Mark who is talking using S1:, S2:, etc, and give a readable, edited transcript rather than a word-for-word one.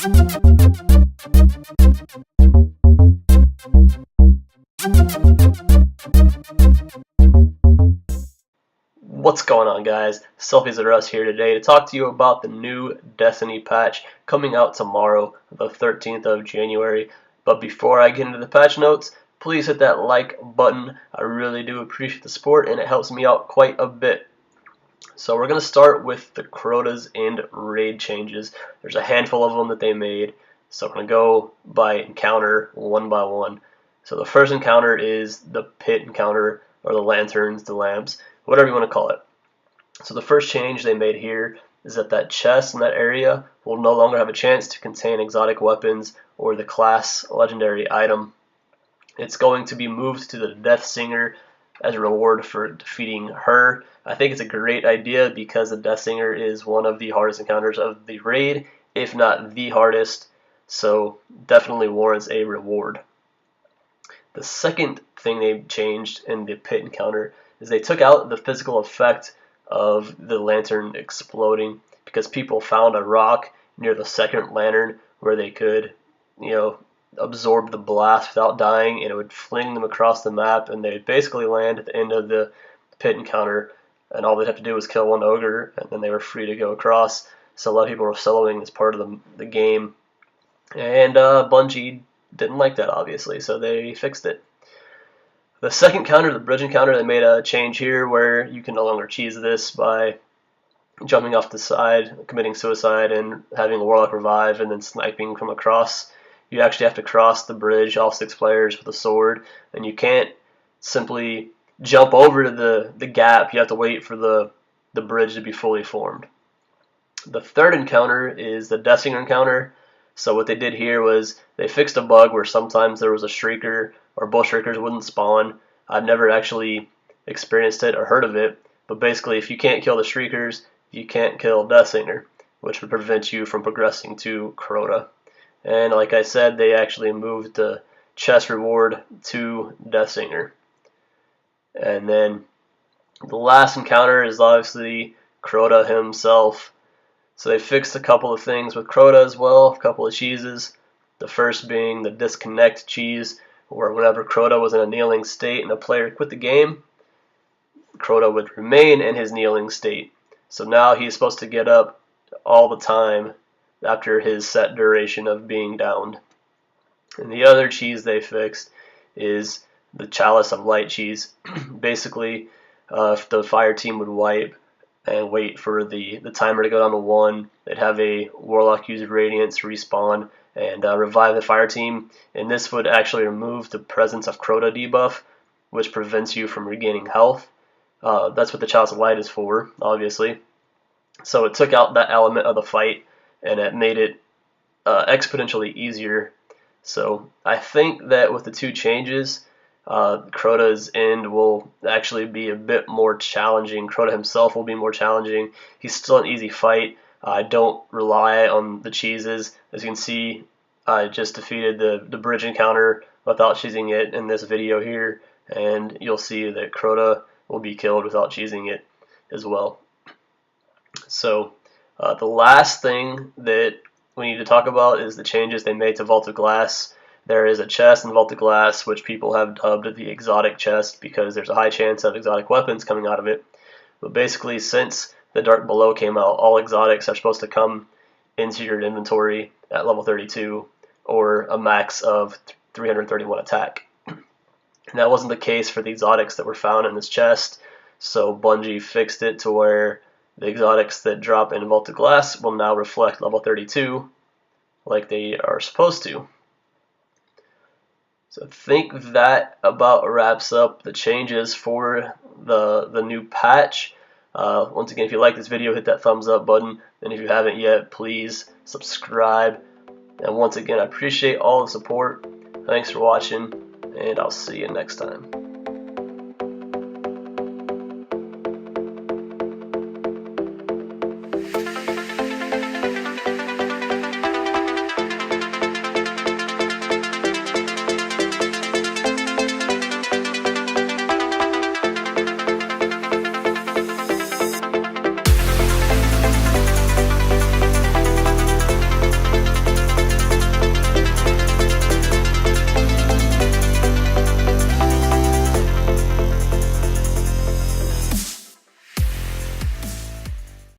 S1: What's going on, guys? SelfiesRUs here today to talk to you about the new Destiny patch coming out tomorrow, the 13th of January. But before I get into the patch notes, please hit that like button. I really do appreciate the support and it helps me out quite a bit. So we're going to start with the Crotas and raid changes. There's a handful of them that they made, so I'm going to go by encounter one by one. So the first encounter is the pit encounter, or the lanterns, the lamps, whatever you want to call it. So the first change they made here is that chest in that area will no longer have a chance to contain exotic weapons or the class legendary item. It's going to be moved to the Death Singer as a reward for defeating her. I think it's a great idea because the Death Singer is one of the hardest encounters of the raid, if not the hardest, so definitely warrants a reward. The second thing they changed in the pit encounter is they took out the physical effect of the lantern exploding because people found a rock near the second lantern where they could, absorb the blast without dying, and it would fling them across the map, and they would basically land at the end of the pit encounter, and all they'd have to do was kill one ogre, and then they were free to go across. So a lot of people were soloing as part of the game, and Bungie didn't like that, obviously, so they fixed it. The second counter, the bridge encounter, they made a change here where you can no longer cheese this by jumping off the side, committing suicide, and having a warlock revive, and then sniping from across. You actually have to cross the bridge, all 6 players, with a sword, and you can't simply jump over to the gap. You have to wait for the bridge to be fully formed. The third encounter is the Death Singer encounter. So what they did here was they fixed a bug where sometimes there was a shrieker or bull shriekers wouldn't spawn. I've never actually experienced it or heard of it, but basically if you can't kill the shriekers, you can't kill Death Singer, which would prevent you from progressing to Crota. And like I said, they actually moved the chest reward to Death Singer. And then the last encounter is obviously Crota himself. So they fixed a couple of things with Crota as well, a couple of cheeses. The first being the disconnect cheese, where whenever Crota was in a kneeling state and a player quit the game, Crota would remain in his kneeling state. So now he's supposed to get up all the time after his set duration of being downed. And the other cheese they fixed is the Chalice of Light cheese. Basically, if the fire team would wipe and wait for the timer to go down to 1, they'd have a warlock use Radiance respawn and revive the fire team. And this would actually remove the presence of Crota debuff, which prevents you from regaining health. That's what the Chalice of Light is for, obviously. So it took out that element of the fight, and it made it exponentially easier. So I think that with the 2 changes, Crota's end will actually be a bit more challenging. Crota himself will be more challenging. He's still an easy fight. I don't rely on the cheeses. As you can see, I just defeated the bridge encounter without cheesing it in this video here, and you'll see that Crota will be killed without cheesing it as well. So the last thing that we need to talk about is the changes they made to Vaulted Glass. There is a chest in Vaulted Glass which people have dubbed the exotic chest because there's a high chance of exotic weapons coming out of it. But basically, since the Dark Below came out, all exotics are supposed to come into your inventory at level 32 or a max of 331 attack. And that wasn't the case for the exotics that were found in this chest, so Bungie fixed it to where the exotics that drop in Vaulted Glass will now reflect level 32 like they are supposed to. So I think that about wraps up the changes for the new patch. Once again, if you like this video, hit that thumbs up button, and if you haven't yet, please subscribe. And once again, I appreciate all the support. Thanks for watching, and I'll see you next time.